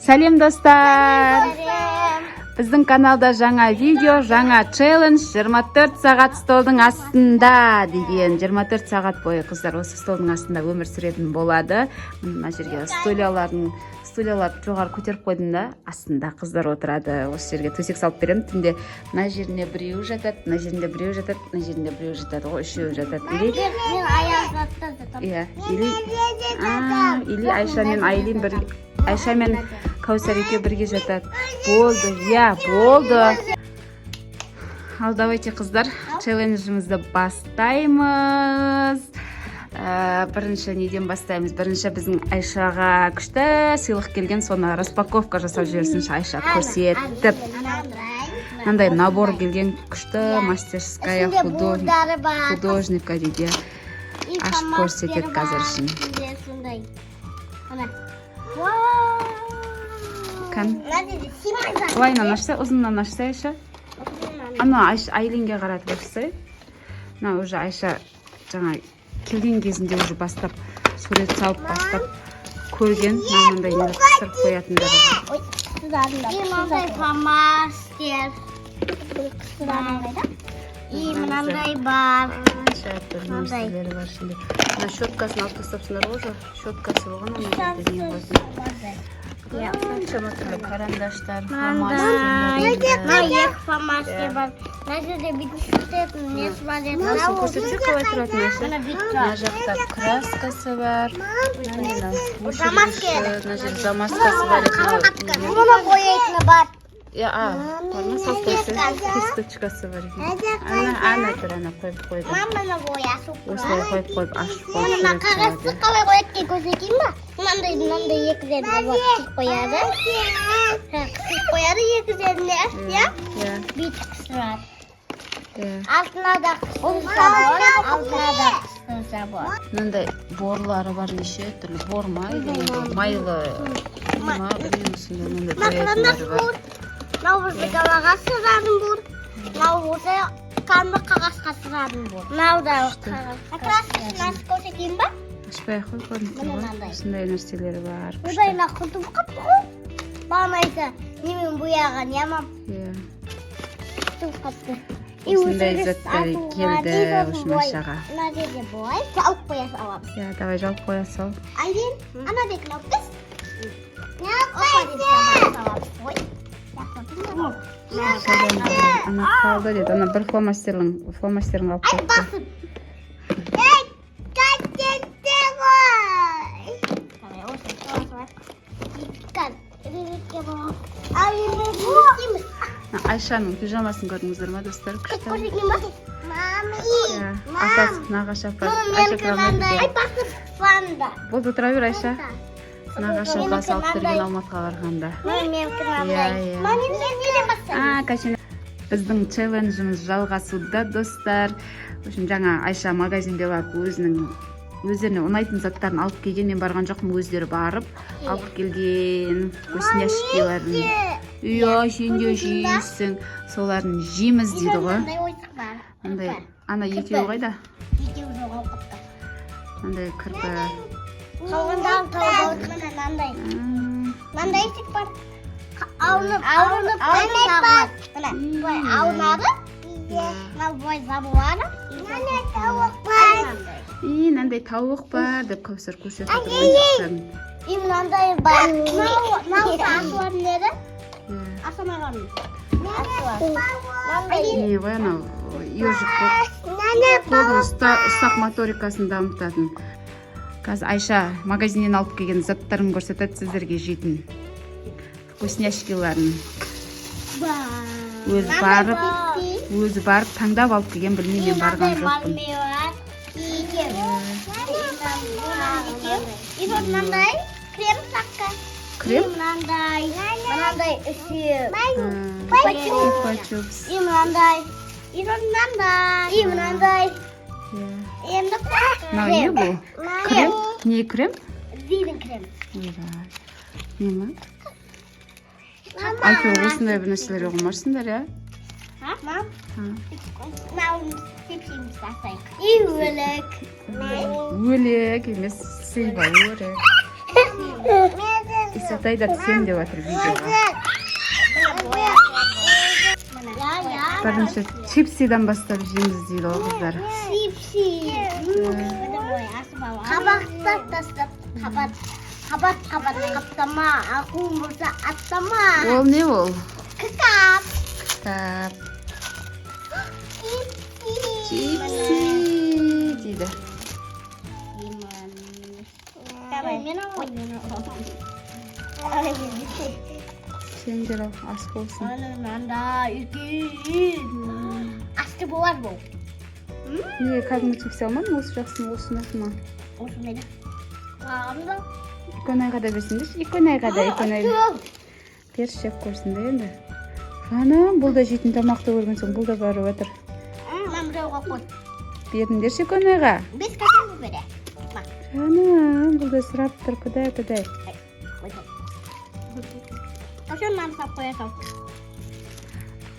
Сәлем достар. Біздің каналда жаңа видео, жаңа челлендж 24 сағат столдың астында деген. 24 сағат бойы қыздар осы столдың астында өмір сүретін болады. Мына жерге стульяларды жоғары көтеріп қойдым да, астында қыздар отырады. Осы жерге төсек салып беремін. Түнде мына жеріне біреу жатады, мына жерінде біреу жатады, мына жерінде біреу жатады, үшеу жатады. Или Айша мен Айлин бір Айша мен Каусар екеуі бірге жатады. Болды. Ал давайте қыздар, челленджімізді бастаймыз. Бірінші неден бастаймыз? Бірінші біздің Айшаға күшті сыйлық келген, соны распаковка жасап жіберсінші Айша көрсетіп. Мынандай набор келген күшті мастерская художника дейді. Ашып көрсетеді қазір үшін. Былайынан ашса, ұзыннан ашса Айша. Ана Айлинге қаратып ашса. Мына уже Айша жаңа келген кезінде уже бастап сурет салып бастап көрген. Мынандай не қыстырып қоятындары бар. Мынандай фломастер. Мынандай бар. Нәрселері бар ішінде. Мына щеткасын алып тастапсыңдар ғой, щеткасы болған. Шама түрлі карандаштар, фломастер бар. Мына жерде бүйтіп сүртетін несі бар еді. Мынасын көрсетсе қалай тұратын Айша? Мына жақта краскасы бар. Мына жер замазкасы бар. Мұны бояйтыны бар. Барма салпайсы, кисточкасы бар. Ана тұр, ана қойып. Маманы боясы. Осылай қойып, ашып қойып. Мына қағазды қалай қояды кен көрсетейін ба? Мынандай екі жеріне қысып қояды. Қысып қояды екі жеріне. Бүйтіп қыстырады. Алтына да қыстырса болады. Мынандай борлары бар, неше түрлі бор ма? Майлы ма? Мынандай боятындары бар. Мынау осы далаға сырадым бұр. Мынау осы қанды қағазға сырадым бұр. Мынау да қағаз көрсетейін ба? Ашпай қой көрініп ғой. Осындай нәрселері бар. Бұдайына құтып қап қой. Маған айтса, немен бұяған ямам. Құтып қапты. Осындай заттар келді ұшын Айшаға. Мына жерде бұлай, жауып қоя саламыз. Давай жауып қоя сал. Айлин, ана бек науқыз. Неғып Ана қалды деді, ана бір фломастерін алып қойды. басып. Ей, кәттетті ғой. Айшаның пижамасын көрдіңіздер ма, достар? Көрсетейін ба? Атасы, нағашы апасы. Мен кімандай басып фанда. Болды тұра бер, Айша. Нағашы апасы алып берген Алматыға барғанда. Мен кімандай. Мен басып. Біздің челленджіміз жалғасуда, достар. Жаңа Айша магазинге барып өздеріне ұнайтын заттарын алып келген. Мен барған жоқпын, өздері барып алып келген вкусняшкиларын. Сен де жейсің, соларын жейміз дейді ғой. Ана екеуі қайда? Екеуі жоғалып қапты. Андай кірпі. Қалғандан тауып мынандай. Мынандай есік бар. Аунып аунады. Бой забылады. Мынандай тауық бар деп Каусар көрсетіп. Мынандай бар. Мынау асылардың еді. Асамағанмын. Ғой анау ежик қолдың ұстақ моторикасын дамытатын. Қазір Айша магазиннен алып келген заттарын көрсетеді сіздерге жейтін вкусняшкиларын. Өзі барып таңдап алып келген, білмеймін, мен барған жоқпын. Мынандай крем саққа. Крем? Мынандай үшеу. Чупа-чупс. Мынандай. Мынандай. Енді Мынау не бұл? Крем? Не крем? Зейдің крем. Не ма? Айфел осындай бір нәрселер оғымарсыңдар, я? Мынау сепсеміз тасайық. Өлік. Өлік емес, сыйба өрік. Исатай да түсем деп жатыр видеоға. Бірінші чипсидан бастап жейміз дейді ғой қыздар. Чипси. Қабақтап тастап, қабат қаптама, ақуым болса аттама. Ол не ол? Кітап. Кітап. Чипси дейді. Сендер ас болсын. Мында асты болар бұл. Неге кәдімгі чипси алмадың? Осы жақсыны осыны ма? Осы мені. Қағымда. Иконайға да берсіңдерші. Иконайға да. Берші жеп көрсін де енді. Жаным, бұл да жейтін тамақты көрген соң, бұл да барып отыр. Мен біреуға қой. Беріңдерші иконайға. Бес кәсен бұл бере. Жаным, бұл да сұрап тұр, құдай. Қашан намсап қоясам.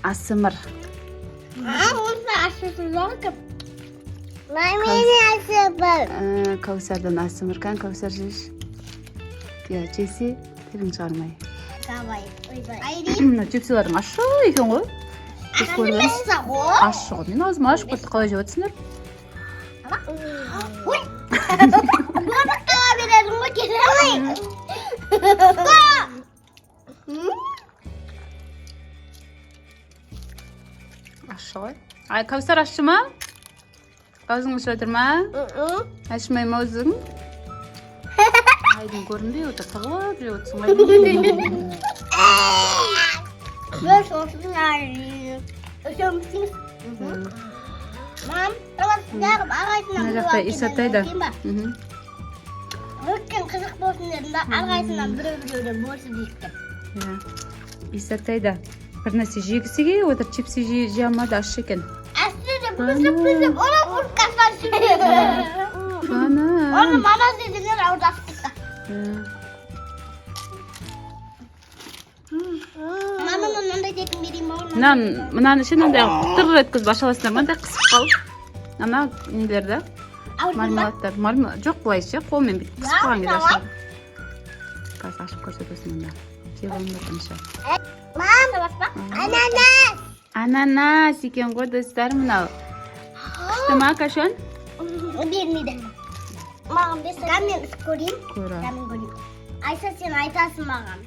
Асымыр. Онсы ашысы жоқ кім? Мамені асыбыр. Кәусардан асымыр кән, Кәусар жеш. Жесе, тілін шығармай. Давай, ойбай. Чипсилардың ашы екен ғой. Ашысы мәсі ғой? Ашы ғой. Мен аузыма ашып көрді, қалай жеп өтсіңдер. Ой! Бұны қала берердің ғой, кері ғой. Ашы ғой. Ай, Кәусар ашы ма? Аузың ұшып отыр ма? Ашмай ма өзің? Айдың көрінбей отыр, тығылып жеп өтсің ғой. Мен сосын арайын. Өшем істейміз. Мам, ағып ағайтынан Мына жақта Исатай да. Өткен қызық болсын дедім да, ағайтынан біреу-біреуден болсын дейікті. Исатай да. Бір нәрсе жегісі келіп отыр, чипси жей алмады, ашы екен. Әсірі бүзіп, оны бұрқасар жүреді. Жаны. Оны мама дедіңер аудасып кетті. Мама мынандай дейтін берейін ба? Мынаны ше мынандай құтыр еткізіп ашаласыңдар ма? Мынандай қысып қалып. Ана нелерді. Мармеладтар. Жоқ бұлайшы, қолмен бүйтіп қысып қалған кезде ашылады. Қазір ашып көрсетесің мұнда. Жеп алмайтынша. Мам, ананас. Ананас екен ғой достар мынау. Күшті ма кашон? Бермейді. Маған бес мен көрейін. Көрі. Айса сен айтасың маған.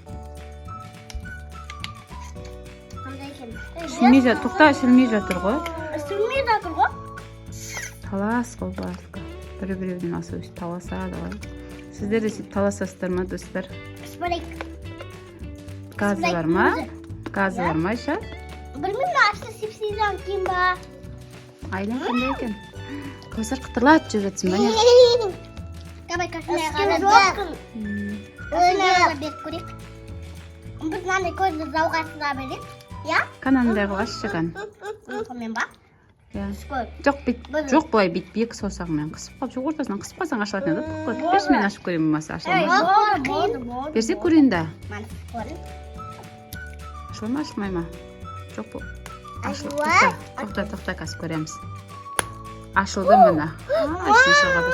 Қандай екен? Шілмей жатыр, тоқта шілмей жатыр ғой. Шілмей жатыр ғой? Талас қой басқа. Бір-біреуден асы өшіп таласады ғой. Сіздер де сөйтіп таласасыздар ма достар? Спарек. Газы бар ма? Газы бар ма ша? Білмеймін, ашты сепсейден кейін ба? Айлан қандай екен? Көзір қытырлап жүріп жатсың ба не? Қабай кашынай ғадады. Кашынай беріп көрек. Біз мынандай көзді зауғасына берек. Я? Канандай қылғаш шыған. Қомен ба? Жоқ бұлай бет-бек саусағымен қысып қалып жоқ ортасынан қысып қалсаң ашылатын еді. Берші мен ашып көрейін болмаса ашылмай. Берсе көрейін да. Ашылай ма ашылмай ма? Жоқ бұл. Тоқта қазір көреміз. Ашылды мына. Ашын шығады.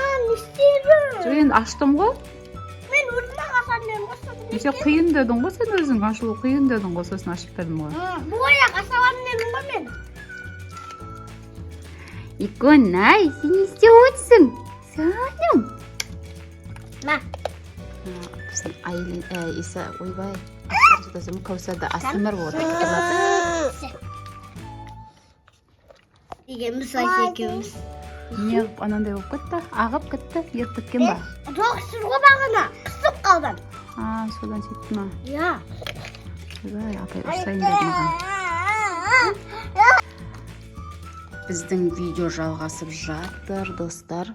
Жоқ енді аштым ғой. Мен өзіме қасан дедім ғой. Сен қиын дедің ғой, сен өзің ашылу қиын дедің ғой, сосын ашып бердім ғой. Бұғая қасалам дедім ғой мен. Иконай, сен не істеп отырсың? Саным. Ма. Біздің Иса, ойбай. Кәусарда асымыр болды. Егеміз айсы екеуміз. Не анандай болып кетті? Ағып кетті? Еріп кеткен ба? Жоқ, сұрғы бағына. Қысып қалдан. Содан сөйтті ма? Я. Ойбай, апай ұрсайын деді маған. Біздің видео жалғасып жатыр, достар.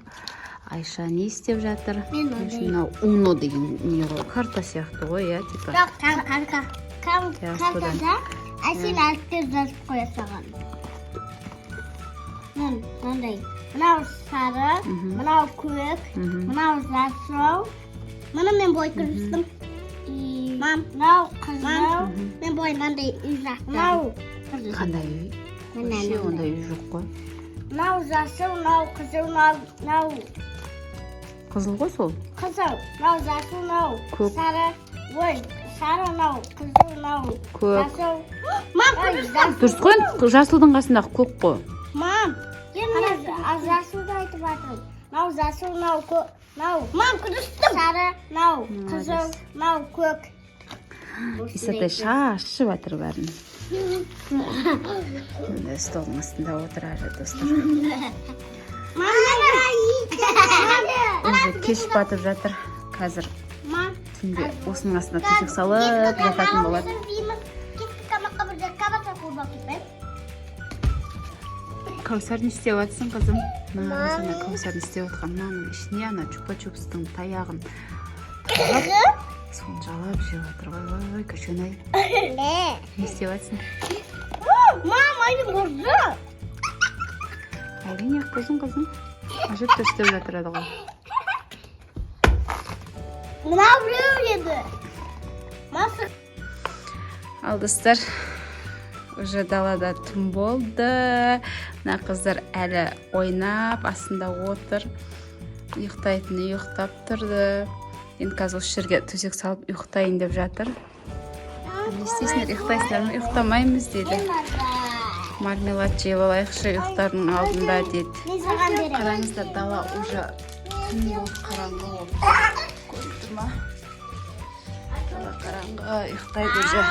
Айша не істеп жатыр? Мынау уно деген не ғой? Карта сияқты ғой, я, типа. Жоқ, картада әсел әріптер жазып қоя саған. Мынандай. Мынау сары, мынау көк, мынау жасыл. Мұны мен бой кірістім. Мынау қызыл. Мен бой мынандай үй жақтым. Қандай үй? Ше, ондай үй жоқ қой. Мынау жасыл, мынау қызыл, мынау... Қызыл ғой сол? Қызыл, мынау жасыл, мынау сары. Ой, сары мынау, қызыл мынау. Көк. Жасыл. Мам, қызыл. Дұрыс қой, жасылдың қасындағы көк қой. Мам, жасылды айтып жатырмын. Мынау жасыл, мынау көк. Мынау. Мам, күрістім. Сары, мынау, қызыл, мынау көк. Исатай шашып жатыр бәрін. Столдың астында отырады достар. Уже кеш батып жатыр. Қазір түнде осының астына төсек салып жататын болады. Кәусар не істеп жатсың, қызым? Sana Кәусар не істеп жатқан? Мынаның ішіне ана чупа-чупстың таяғын тағып, соны жалап жеп жатыр. Ой, көшен-ай. Не істеп жатсың? Мам, айым бұзды. Әрине, қызым. Ажып төстеп жатырады ғой. Мынау біреу еді. Масық. Ал достар, уже далада түн болды. Мына қыздар әлі ойнап, астында отыр. Ұйықтайтыны ұйықтап тұрды. Енді қазір осы жерге төсек салып ұйықтайын деп жатыр. Не істейсіңдер, ұйықтайсыңдар ма? Ұйықтамаймыз дейді. Мармелад жеп алайықшы ұйықтардың алдында дейді. Қараңыздар, дала уже түн болып, қараңғы болып. Көріп тұр ма? Дала қараңғы, ұйықтайды уже.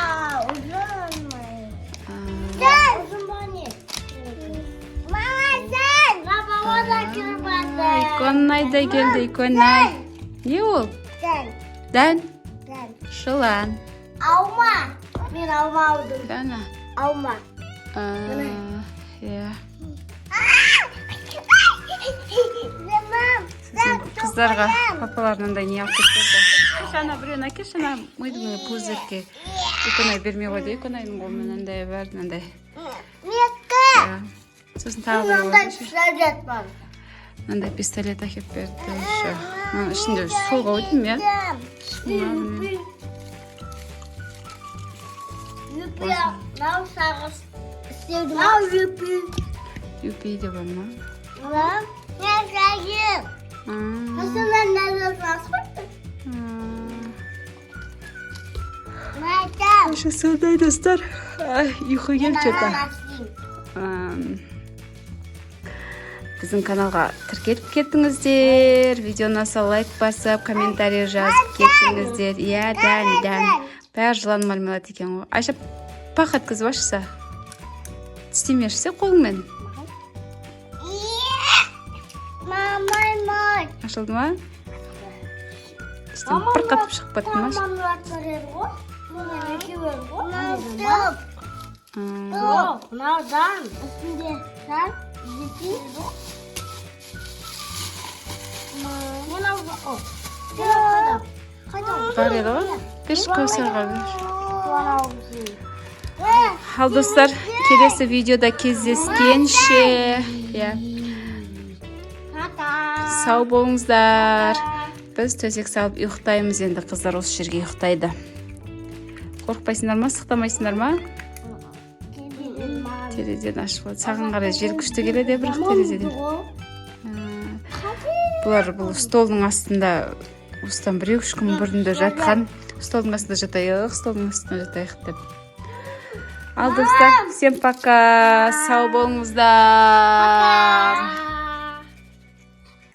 Иконайдай келді, иконай. Не ол? Дән? Жылан. Алма. Мен алма алдым. Дәна? Алма. Иә. Қыздарға папаларынан не алып кетті. Ана біреуін әкеш, ана мойдың пузырке. Иконай бермей қойды, иконайдың қолымен андай бар, андай. Мекке. Сосын тағы бір Мынандай болады. пистолет бар. Мынандай пистолет әкеп берді. Ішінде солға өтім, иә? Юпи, мынау сағыз істеуді. Мынау юпи. Юпи де бар ма? Мынау мен жайым. Осымен нәзір сасқырды. Мәйтам. Уже сондай достар. Ұйқы келіп жатыр. Біздің каналға тіркеліп кеттіңіздер. Видеоны лайк басып, комментарий жазып кеттіңіздер. Иә, дән. Бәрі жылан мармелад екен ғой. Айша, пақ еткізіп ашса. Тістемешсе қолыңмен. Мамай. Ашылды ма? Тістем пырқатып шығып баттың ма? Мамалар бар еді ғой. Мына екеуі ғой. Мынау дан. Үстінде дан. Бар еді ғой? Беш Кәусарға бер. Ал достар, келесі видеода кездескенше. Сау болыңыздар. Біз төсек салып ұйықтаймыз енді, қыздар осы жерге ұйықтайды. Қорықпайсыңдар ма, сықтамайсыңдар ма? Терезеден ашып болады. Саған қарай жел күшті келеді, бірақ терезеден. Бұлар бұл столдың астында осыдан 1-2 күн бұрында жатқан. Столдың астында жатайық, столдың астында жатайық деп. Ал достар, всем пока, сау болыңыздар.